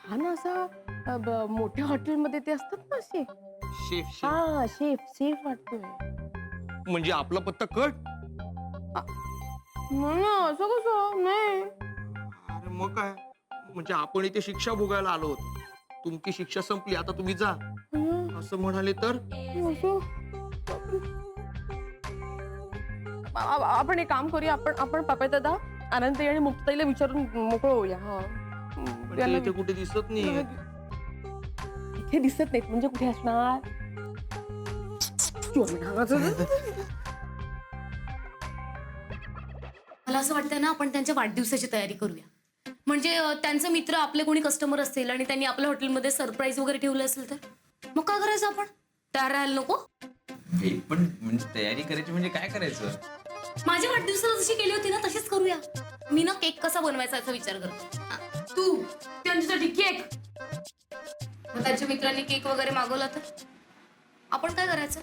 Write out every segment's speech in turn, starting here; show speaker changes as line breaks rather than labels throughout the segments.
हा ना असा मोठ्या हॉटेलमध्ये ते असतात ना असे.
शेफ
हा शेफ शेफ वाटतोय.
म्हणजे आपला पत्ता कट.
नाही ना, असं कसं नाही.
अरे मग काय, म्हणजे आपण इथे शिक्षा भोगायला आलो होतो, तुमची शिक्षा संपली, आता तुम्ही जा असं म्हणाले तर.
असं आपण एक काम करूया, आपण पप्पा दादा आनंदताई आणि मुक्ताईला विचारून मोकळं होऊया. हा
पण ते इथे कुठे दिसत नाही.
इथे दिसत नाहीत म्हणजे कुठे असणार.
मला असं वाटतं ना, आपण त्यांच्या वाढदिवसाची तयारी करूया. म्हणजे त्यांचे मित्र आपले कोणी कस्टमर असतील आणि त्यांनी आपल्या हॉटेलमध्ये सरप्राईज वगैरे ठेवलं असेल तर मग काय करायचं आपण? तयार राहायला नको?
पण म्हणजे तयारी करायची म्हणजे काय करायचं?
माझ्या वाढदिवसाला जशी केली होती ना तशीच करूया. मी ना केक कसा बनवायचा याचा विचार करते. तू त्यांच्यासाठी केक, मग त्यांच्या मित्रांनी केक वगैरे मागवला तर आपण काय करायचं?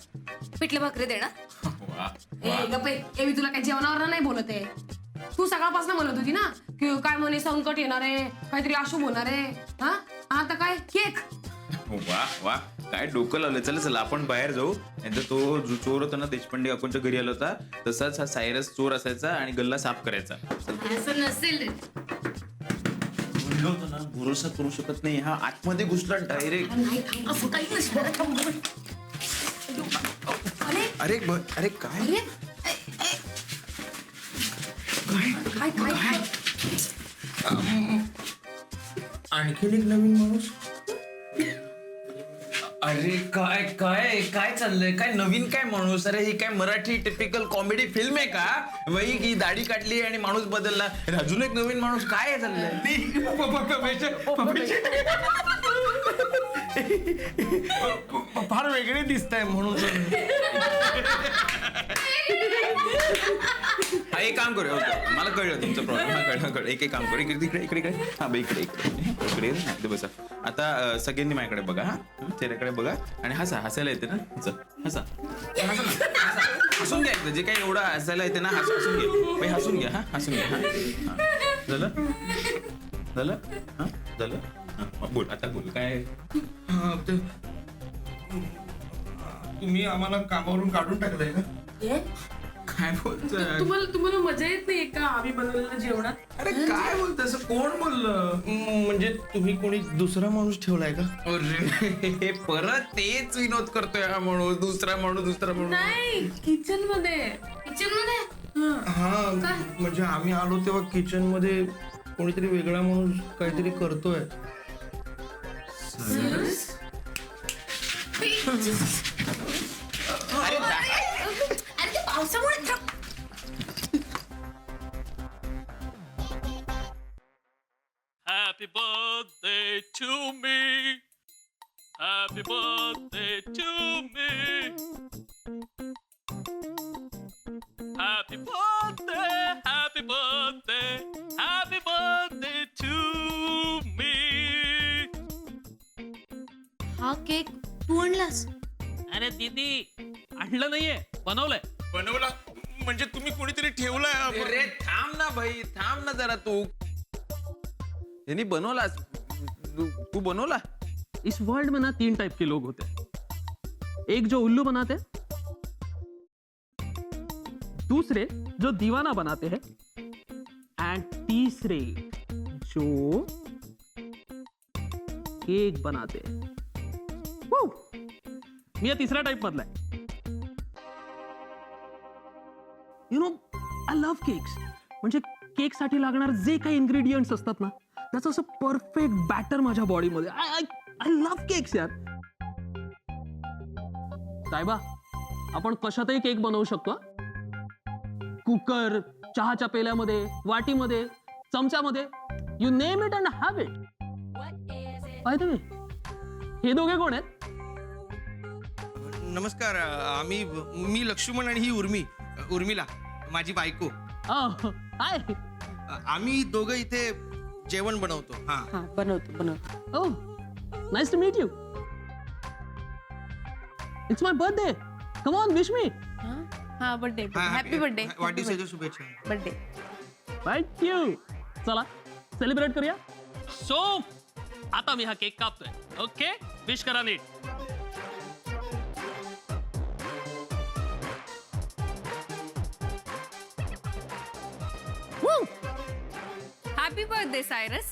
पिठले भाकरी देणार?
वा,
ए गप्पे, ए मी तुला काय जेवणावर नाही बोलत आहे. तू सकाळपासून म्हणत होती ना की काय म्हणे संकट येणार आहे, काहीतरी अशुभ होणार आहे. हा आता काय केक?
वा वा, काय डोकं लावलं. चला चला आपण बाहेर जाऊ. नंतर तो जो चोर होता ना देशपांडे काकूंच्या घरी आला होता, तसाच हा सायरस चोर असायचा आणि गल्ला साफ करायचा.
असं नसेल रे.
म्हणलं होतं ना, भरोसा करू शकत नाही. हा आतमध्ये घुसला डायरेक्ट.
नाही थांब, असं काही नसणार. थांब. अरे
अरे अरे काय
अरे
काय काय काय
आणखीन एक नवीन माणूस.
अरे काय काय काय चाललंय? काय नवीन काय माणूस? अरे ही काय मराठी टिपिकल कॉमेडी फिल्म आहे का? वही की दाढी काढली आणि माणूस बदलला. अजून एक नवीन माणूस. काय चाललंय?
फार वेगळे दिसत आहे म्हणून.
हा एक काम करू. मला कळलं तुमचा प्रॉब्लेम. हा कळलं. एक काम करू. इकडे इकडे इकडे. हा बे इकडे इकडे इकडे बसा. आता सगळ्यांनी माझ्याकडे बघा. हा चेहऱ्याकडे बघा आणि हसा. हसायला येते ना? हसा हसा ना. हसून घ्या. जे काही एवढं हसायला येते ना, हसून घे. हसून घ्या. हा हसून घ्या. हा झालं झालं. हा झालं. बोल आता बोल. काय
तुम्ही आम्हाला कामावरून काढून टाकलंय का?
काय बोलतोय?
तुम्हाला मजा येत नाही का आम्ही बनवलेलं जेवणात?
अरे काय बोलतोय? असं कोण बोललं?
म्हणजे तुम्ही कोणी दुसरा माणूस ठेवलाय का?
अरे परत तेच विनोद करतोय हा माणूस. दुसरा माणूस.
नाही, किचन मध्ये.
किचन मध्ये
हा म्हणजे आम्ही आलो तेव्हा किचन मध्ये कोणीतरी वेगळा माणूस काहीतरी करतोय.
अरे ते पावसामुळे
Happy birthday to me. Happy birthday to me. Happy birthday, happy birthday, happy birthday to me.
हा केक तू आणलास?
अरे दीदी आणलं नाहीये, बनवलंय.
बनवला म्हणजे तुम्ही कोणीतरी ठेवलाय.
अरे थांब ना भाई, थांब ना जरा. तू यांनी बनवला. तू बनवला?
इस वर्ल्ड में ना 3 टाइप के लोग होते हैं. एक जो उल्लू बनाते हैं, दूसरे जो दीवाना बनाते हैं, एंड तीसरे जो केक बनाते हैं. Woo! मी या तिसऱ्या टाइप मधला आहे. You know I love cakes. म्हणजे केक साठी लागणार जे काही इन्ग्रेडियंट्स असतात ना, त्याचं असं परफेक्ट बॅटर माझ्या बॉडीमध्ये. आय लव्ह केक्स यार. साहेबा, आपण कशातही केक बनवू शकतो. कुकर, चहाच्या पेल्यामध्ये, वाटीमध्ये, चमच्यामध्ये, you name it and have it. By the way, हे दोघे कोण आहेत?
नमस्कार. मी लक्ष्मण आणि ही उर्मिला माझी बायको.
हाय.
आम्ही दोघं इथे जेवण बनवतो.
हा बनवतो.
Oh, nice to meet you. It's my birthday. Come on, wish me.
हा बर्थडे हॅपी बर्थडे.
वाढदिवसाच्या शुभेच्छा.
बर्थडे.
Thank you. चला, सेलिब्रेट करूया. So, आता मी हा केक कापतोय. ओके, विश करा नीट.
Happy birthday Cyrus.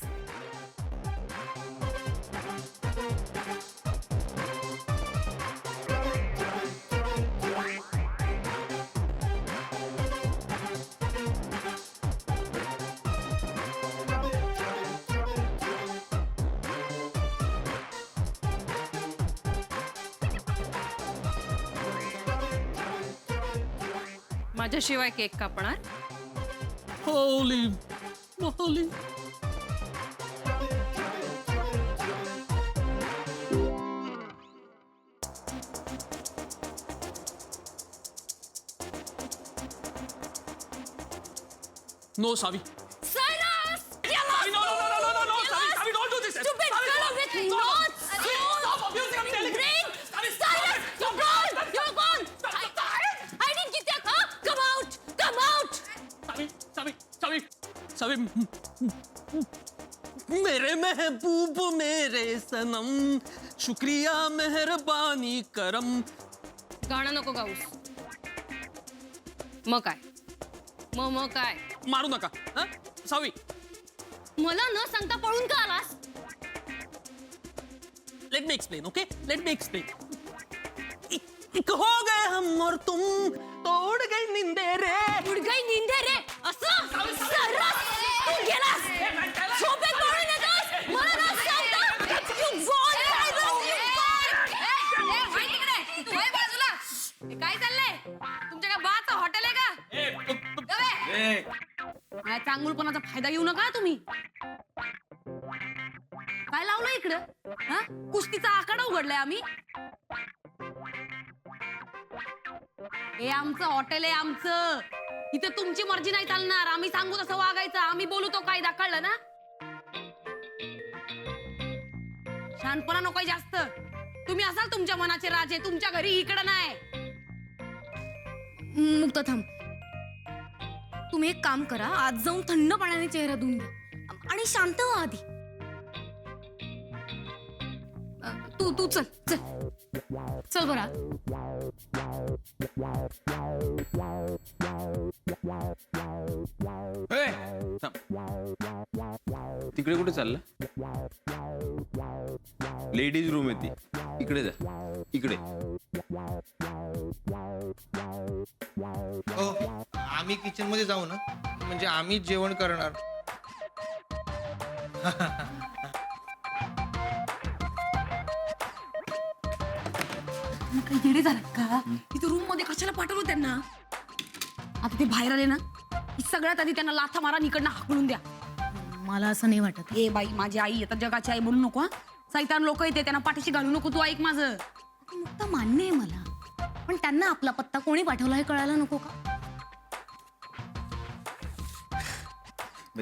माझ्याशिवाय केक कापणार?
होली होली. No, Savi.
Cyrus!
Savi, no, Savi, Savi, don't do this.
Stupid
Savi,
fellow
stop.
with
Stop.
knots!
Savi, stop abusing, I'm telling you.
Brain!
Savi,
Cyrus, you're gone! You're gone! I didn't get that, huh? Come out! Come out!
Savi. मेरे महबूब मेरे सनम, शुक्रिया मेहरबानी करम.
गाणं नको Gauss. मग काय? मग काय?
मारू नका. हं? सावी,
मला न सांगता पळून का आलास?
Let me explain. Okay, let me explain. एक हो गए हम और तुम, तोड़ गई नींदे रे.
उडगाई निंदे रे असं सरस तू गेलास झोपेत पळून येतोस मला न सांगता You gone, Cyrus, you gone. तू वय बाजूला. हे काय चाललंय? तुमच्या काय बाचं हॉटेल आहे का? गवे. माझ्या चांगुलपणाचा फायदा घेऊ नका तुम्ही. काय लावलं इकडं? हा, कुस्तीचा आकडा उघडलाय आम्ही. हे आमचं हॉटेल आहे आमचं. इथे तुमची मर्जी नाही चालणार. आम्ही सांगू तसं वागायचं. आम्ही बोलू तो कायदा. कळलं ना? शहाणपणा नकोय जास्त. तुम्ही असाल तुमच्या मनाचे राजे. तुमच्या घरी इकडं नाही. मुक्त थांब. तुम्ही एक काम करा. आज जाऊन थंड पाण्याने चेहरा धुवून घ्या आणि शांत व्हा आधी. तू चल चल चल बरा.
तिकडे कुठे चालला? लेडीज रूम आहे ती. इकडे जा. इकडे.
आम्ही किचन मध्ये जाऊ ना, म्हणजे आम्ही जेवण करणार.
काही येडे झाले का? इथे रूम मध्ये कशाला पाठवलं त्यांना? आता ते बाहेर आले ना की सगळ्यात आधी त्यांना लाथा मारा, इकडनं हाकलून द्या.
मला असं नाही वाटत.
ए बाई, माझी आई आता जगाची आई बोलू नको. सैतान लोक येते, त्यांना पाठीशी घालू नको. तू ऐक माझं.
मुक्त मान्य आहे मला, पण त्यांना आपला पत्ता कोणी पाठवला हे कळायला नको का?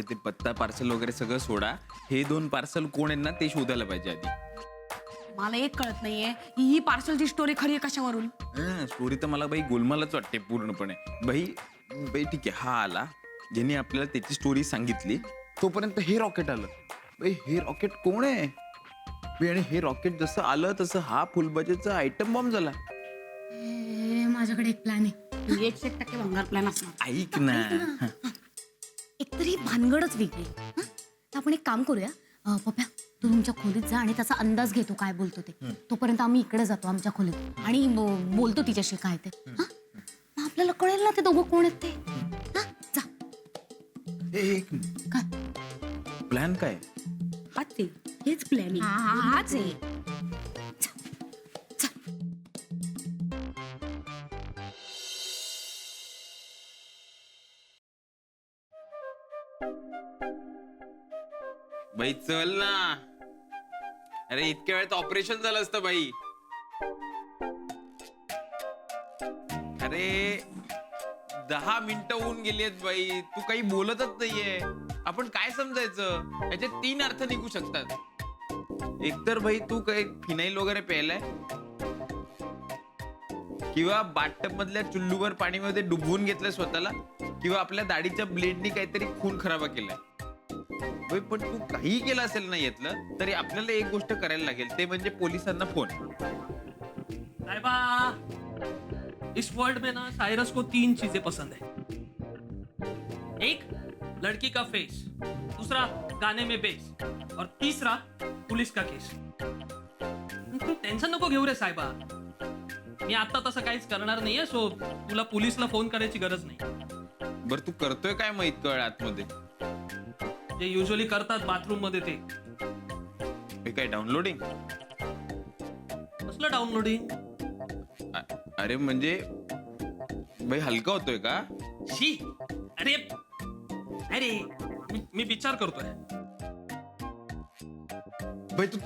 ते पत्ता पार्सल वगैरे सगळं सोडा. हे 2 पार्सल कोण आहेत ना ते शोधायला पाहिजे आधी.
मला एक कळत नाहीये ही पार्सलची स्टोरी खरी आहे कशावरून.
स्टोरी तर मला बाई गोलमालच वाटते पूर्णपणे. बाई ठीक आहे, हा आला ज्याने आपल्याला त्याची स्टोरी सांगितली, तोपर्यंत हे रॉकेट आलं. बाई हे रॉकेट कोण आहे? बाई, आणि हे रॉकेट जसं आलं तसं हा फुलबाजेचा आयटम बॉम्ब झाला.
माझ्याकडे एक प्लॅन आहे.
100% भंगार प्लॅन असणार.
ऐक ना.
एकतरी भानगडच वेगळी. हं? तर आपण एक काम करूया. पप्या, तू तुमच्या खोलीत जा आणि त्याचा अंदाज घेतो काय बोलतो ते. तोपर्यंत आम्ही इकडे जातो आमच्या खोलीत आणि बोलतो तिच्याशी काय ते. हं? मग आपल्याला कळेल ना ते दोघं कोण आहेत ते. हं? जा. काय
प्लॅन काय?
हेच प्लॅन
हाच आहे.
बाई चल ना. अरे इतक्या वेळात ऑपरेशन झालं असतं बाई. अरे 10 मिनिटं होऊन गेली आहेत बाई. तू काही बोलतच नाहीये. आपण काय समजायचं? याचे 3 अर्थ निघू शकतात. एकतर भाई तू काही फिनाईल वगैरे प्यायलाय, किंवा बाथटब मधल्या चुल्लूवर पाणीमध्ये डुबवून घेतलंय स्वतःला, किंवा आपल्या दाढीच्या ब्लेडनी काहीतरी खून खराबा केलाय. बाई, पण तू काही केलं असेल ना यातलं, तरी आपल्याला एक गोष्ट करायला लागेल, ते म्हणजे पोलिसांना फोन.
साहिबा, इस वर्ल्ड में ना साइरस को 3 चीजें पसंद है. एक, लड़की का फेस. दूसरा, गाने में बेस. और तीसरा, पुलिस का केस. तू टेन्शन नको घेऊ रे साहेबा. मी आता तसं काहीच करणार नाहीये, सो तुला पोलिसला फोन करायची गरज नाही.
बरं तू करतोय काय मग इतकं वेळ आतमध्ये?
जे युजली करतात बाथरूम मध्ये ते.
हे काय डाउनलोडिंग?
कसलं डाउनलोडिंग?
अरे म्हणजे बाई हलका होतोय का?
शी, अरे अरे मी विचार करतोय.
भाई तू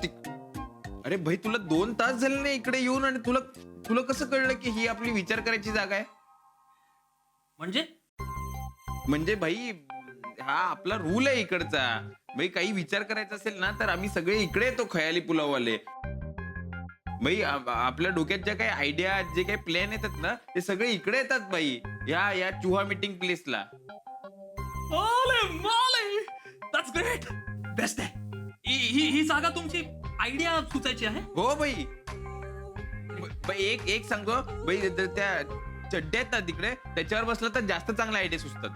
अरे भाई तुला 2 तास झाले नाही इकडे येऊन, आणि तुला कसं कळलं की ही आपली विचार करायची जागा आहे? म्हणजे भाई हा आपला रूल आहे इकडचा. भाई काही विचार करायचा असेल ना तर आम्ही सगळे इकडे येतो, खयाली पुलाववाले. भाई आपल्या डोक्यात ज्या काही आयडिया, जे काही प्लॅन येतात ना, ते सगळे इकडे येतात भाई, या चुहा मीटिंग प्लेसला.
That's great. बेस्ट आहे. ही जागा तुमची आयडिया सुचायची आहे.
हो भाई. भाई एक सांगतो भाई, त्या चड्ड्या आहेत ना तिकडे, त्याच्यावर बसलं तर जास्त चांगला आयडिया सुचतात.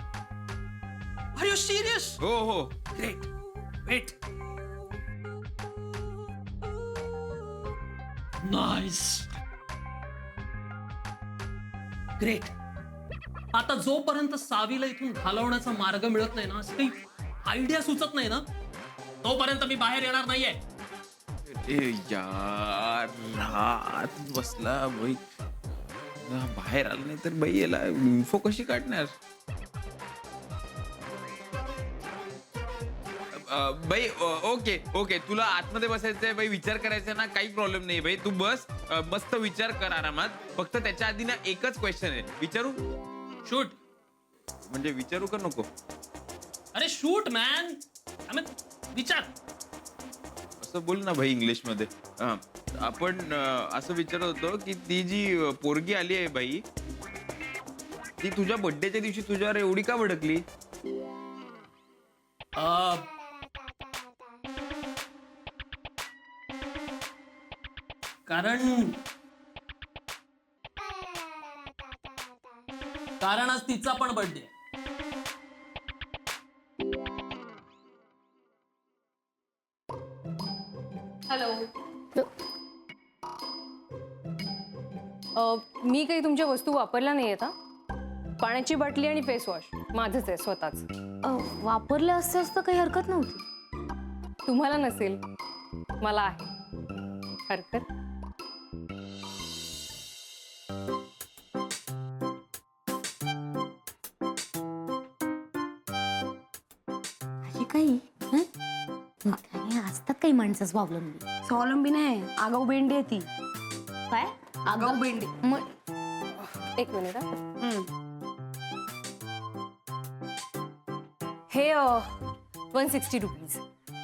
Are you serious?
हो.
ग्रेट. वेट. नाइस. ग्रेट. आता जोपर्यंत सावीला इथून घालवण्याचा मार्ग मिळत नाही ना, असं काही आयडिया सुचत नाही ना, तोपर्यंत मी बाहेर येणार नाहीये.
ए यार, रात बसला भाई, बाहेर आला नाही तर बाई याला इन्फो कशी काढणार? बाई ओके, तुला आतमध्ये बसायचंय बाई, विचार करायचा ना, काही प्रॉब्लेम नाही भाई, तू बस, मस्त विचार कर आरामात. फक्त त्याच्या आधी ना एकच क्वेश्चन आहे, विचारू?
शूट.
म्हणजे विचारू का नको?
अरे शूट मॅन. विचार.
असं बोल ना भाई इंग्लिश मध्ये. आपण असं विचारत होतो की ती जी पोरगी आली आहे बाई, ती तुझ्या बर्थडेच्या दिवशी तुझ्यावर एवढी का भडकली?
कारण आज तिचा पण बर्थडे.
हॅलो. मी काही तुमच्या वस्तू वापरल्या नाही आता. पाण्याची बाटली आणि फेस वॉश माझंच आहे स्वतःच.
वापरले असते असतं काही हरकत नव्हती.
तुम्हाला नसेल, मला आहे हरकत.
काही असतात काही माणसं स्वावलंबी.
स्वावलंबी नाही, आगाऊ बेंडी आहे ती.
काय?
आगाऊ बेंडी.
एक मिनिट हे 160 रुपीज.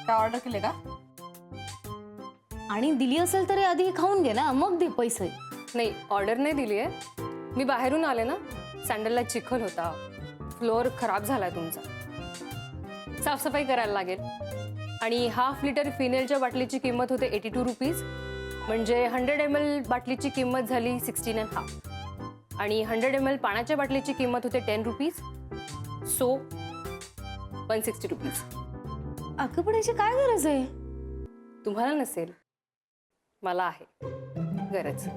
काय ऑर्डर केले का?
आणि दिली असेल तरी आधी खाऊन घे ना, मग दे पैसे.
नाही, ऑर्डर नाही दिली आहे. मी बाहेरून आले ना, सँडलला चिखल होता, फ्लोअर खराब झालाय तुमचा, साफसफाई करायला लागेल. आणि हाफ लिटर फिनेलच्या बाटलीची किंमत होते 82 रुपीज. म्हणजे 100 ml बाटलीची किंमत झाली 16.5. आणि 100 ml पाण्याच्या बाटलीची किंमत होते 10 रुपीज. So 160 rupees.
अगं पण याची काय गरज आहे?
तुम्हाला नसेल, मला आहे गरज.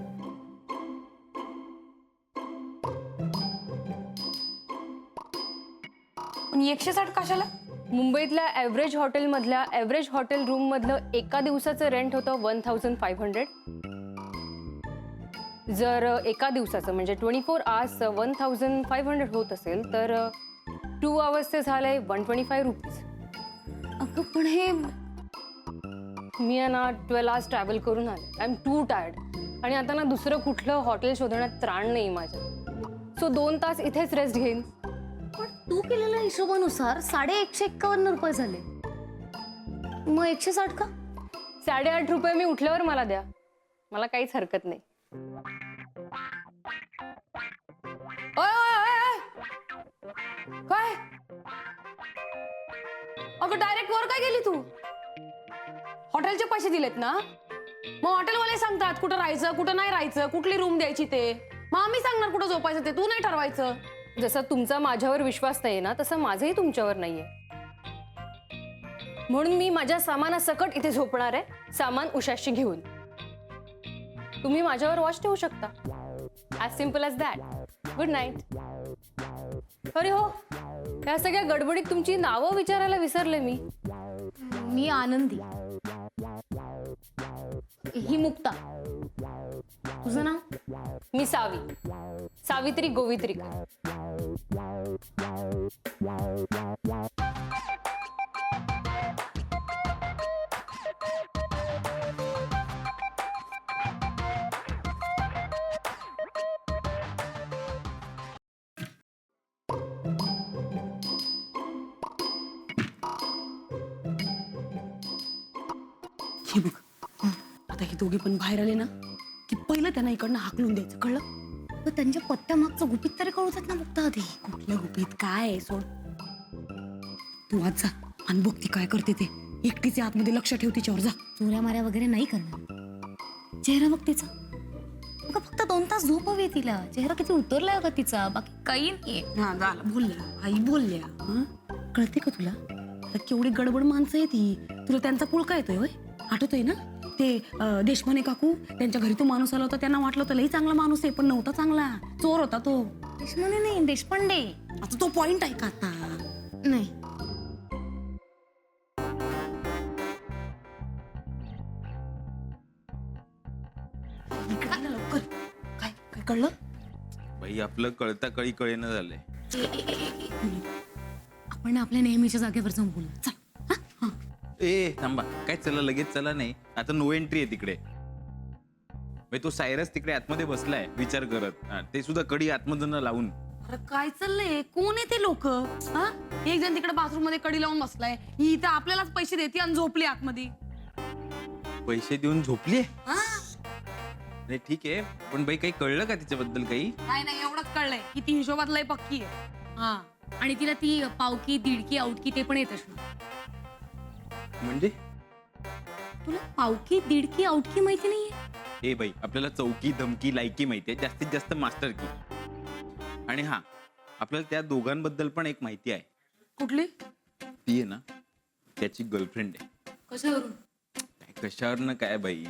पण 160 कशाला?
मुंबईतल्या ॲव्हरेज हॉटेलमधल्या ॲव्हरेज हॉटेल रूम मधलं एका दिवसाचं रेंट होतं 1500. जर एका दिवसाचं म्हणजे 24 आवर्स 1500 होत असेल तर 2 आवर्सचे झाले 125 रुपीज.
अगं पण हे
मी आहे ना 12 आवर्स ट्रॅव्हल करून आले. I am too tired. आणि आता ना दुसरं कुठलं हॉटेल शोधण्यात त्राण नाही माझ्या. सो 2 तास इथेच रेस्ट घेईन.
पण तू केलेल्या हिशोबानुसार 151 रुपये झाले. मग 160 का?
8.5 रुपये मी उठल्यावर मला द्या, मला काहीच हरकत नाही. ओय, ओय, ओय, ओय. काय
अगं डायरेक्ट वर काय गेली तू? हॉटेलचे पैसे दिलेत ना, मग हॉटेलवाले सांगतात कुठं राहायचं कुठं नाही राहायचं, कुठली रूम द्यायची ते. मग आम्ही सांगणार कुठं झोपायचं ते, तू नाही ठरवायचं.
जसा तुमचा माझ्यावर विश्वास नाहीये ना, तसा माझाही तुमच्यावर नाहीये. म्हणून मी माझ्या सामानासकट इथे झोपणार आहे, सामान उशाशी घेऊन. तुम्ही माझ्यावर वॉच ठेवू शकता. As simple as that. Good night. अरे हो, या सगळ्या गडबडीत तुमची नावं विचारायला विसरले मी.
मी आनंदी. ही मुक्ता. तुझं नाव?
मी सावी, सावित्री गोवित्रिका.
हे बघ, आता हे दोघे पण बाहेर आले ना की पहिलं त्यांना इकडनं हाकलून द्यायचं, कळलं?
पण त्यांच्या पत्त्या मागचं गुपित तरी कळतात ना मुक्ता आधी.
कुठल्या गुपित काय आहे, सोड. तू आज जा आणि बघ ती काय करते ते. एकटीचे आतमध्ये लक्ष ठेव तिच्यावर, जा.
चोऱ्या माऱ्या वगैरे नाही करणार. चेहरा बघ तिचा. अगं फक्त 2 तास झोप हवी तिला. चेहरा किती उतरलाय का तिचा, बाकी काही नाहीये.
हा झालं, बोलल्या आई बोलल्या. हं? कळते का तुला? आता केवढी गडबड माणसं आहे ती. तुला त्यांचा पुळका येतोय होय? आठवतोय ना ते देशपांडे काकू, त्यांच्या घरी तो माणूस आला होता, त्यांना वाटलं होतं लई चांगला माणूस आहे, पण नव्हता चांगला, चोर होता तो.
देशपांडे नाही, देशपांडे.
आता तो पॉइंट आहे का आता?
नाही.
इकडे आलं लवकर. काय काय कळलं?
बाई आपलं कळता कळी कळेना झालंय.
आपण ना आपल्या नेहमीच्या जागेवर जाऊन बोलू. चल.
ए थांबा, काय चला लगेच चला नाही, आता नो एंट्री आहे तिकडे. बाई तो सायरस तिकडे आतमध्ये बसलाय विचार करत. ते सुद्धा कडी आतमधून लावून.
अरे काय चाललंय? कोण आहे ते लोक? एक जण तिकडे बाथरूम मध्ये कडी लावून बसलाय, ही इथं आपल्यालाच पैसे देते आणि झोपली आतमध्ये.
पैसे देऊन झोपली. नाही ठीक आहे, पण बाई काही कळलं का तिच्याबद्दल काही?
नाही एवढंच कळलंय की ती हिशोबात लय पक्की आहे. हा,
आणि तिला ती पावकी दीडकी आउटकी ते पण येत असणार.
म्हणजे
तुला पावकी दीडकी आउटकी माहिती नाहीये?
ए बाई आपल्याला चौकी धमकी लायकी माहितीये, जास्तीत जास्त मास्टर की. आणि हा, आपल्याला त्या दोघांबद्दल पण एक माहिती आहे.
कुठली?
ती आहे ना त्याची गर्लफ्रेंड आहे.
कशावरून?
कशावर काय बाई,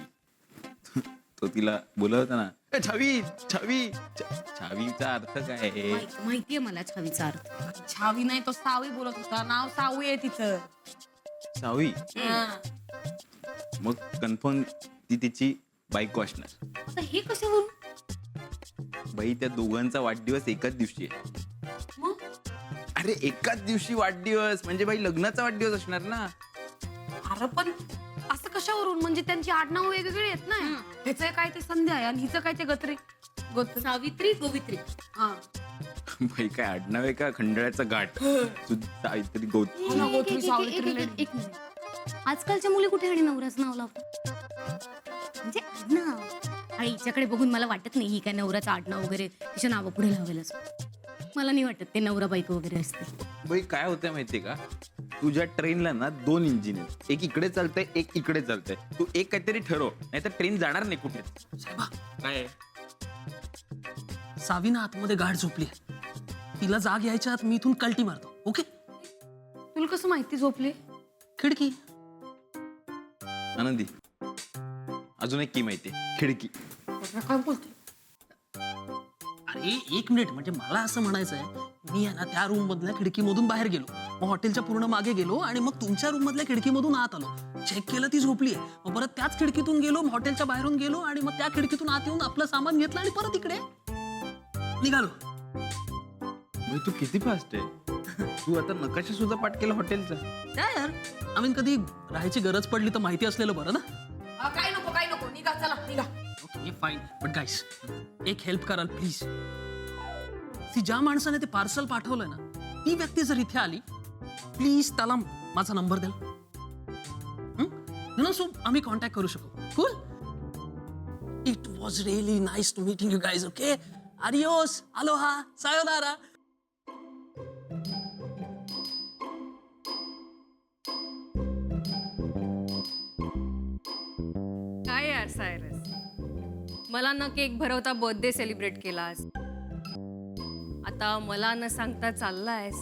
तो तिला बोलत होता ना, "ए, छावी छावी छावीचा अर्थ काय आहे?"
माहितीये मला छावीचा अर्थ.
छावी नाही, तो सावी बोलत होता. नाव सावी आहे तिचं.
सावी.
हा.
मग कन्फर्म ती तिची बायको असणार.
आता हे कशावरून?
बाई त्या दोघांचा वाढदिवस एकाच दिवशी आहे.
मग?
अरे एकाच दिवशी वाढदिवस म्हणजे बाई लग्नाचा वाढदिवस असणार ना.
अरे पण असं कशावरून? म्हणजे त्यांची आडनाव वेगवेगळी आहेत ना. ह्याचं काय ते संध्या आहे आणि हिचं काय ते गत्रे.
सावित्री गोवित्री.
हा.
बाई काय आडनाव आहे का खंडळ्याचा घाट. काहीतरी
हो ना, गोत्री, सावित्री,
एक मिनिट. आजकालच्या मुली कुठे आणि नवऱ्याचं नाव लावतात? म्हणजे आडनाव. आणि हिच्याकडे बघून मला वाटत नाही ही काय नवऱ्याचं आडनाव वगैरे तिच्या नावा पुढे लावेल असं. मला नाही वाटत ते नवरा बायको वगैरे असते.
बाई काय होतंय माहितीये का, तुझ्या ट्रेनला ना 2 इंजिन आहेत. एक इकडे चालतंय, एक इकडे चालतंय. तू एक काहीतरी ठरव, नाही तर ट्रेन जाणार नाही कुठे.
साहेबा,
काय
सावीना आतमध्ये गाढ झोपली. तिला जाग यायच्या आत मी इथून कल्टी मारतो. ओके?
तुला कसं माहिती झोपली?
खिडकी.
आनंदी, अजून एक की माहितीये, खिडकी.
काय बोलते?
अरे एक मिनिट, म्हणजे मला असं म्हणायचं आहे, मी आहे ना त्या रूम मधल्या खिडकीमधून बाहेर गेलो, मग हॉटेलच्या पूर्ण मागे गेलो आणि मग तुमच्या रूम मधल्या खिडकीमधून आत आलो. चेक केलं ती झोपली आहे. मग परत त्याच खिडकीतून गेलो, हॉटेलच्या बाहेरून गेलो आणि मग त्या खिडकीतून आत येऊन आपलं सामान घेतलं आणि परत इकडे निघालो.
बाई तू किती फास्ट आहे. तू आता नकाशा सुद्धा पाठ केला हॉटेलचा.
काय यार, आय मीन कधी राहायची गरज पडली तर माहिती असलेलं बरं ना.
काय नको निघा, चला निघा.
ओके फाईन, बट गाईस एक हेल्प कराल प्लीज. ती ज्या माणसाने ते पार्सल पाठवलंय ना, ती व्यक्ती जर इथे आली, प्लीज त्याला माझा नंबर द्याल. सो आम्ही कॉन्टॅक्ट करू शकू. Cool. It was really nice to meeting you guys. Okay, adios, aloha, sayonara.
Cyrus, मला न केक भरवता बर्थडे सेलिब्रेट केलास, आता मला न सांगता चाललायस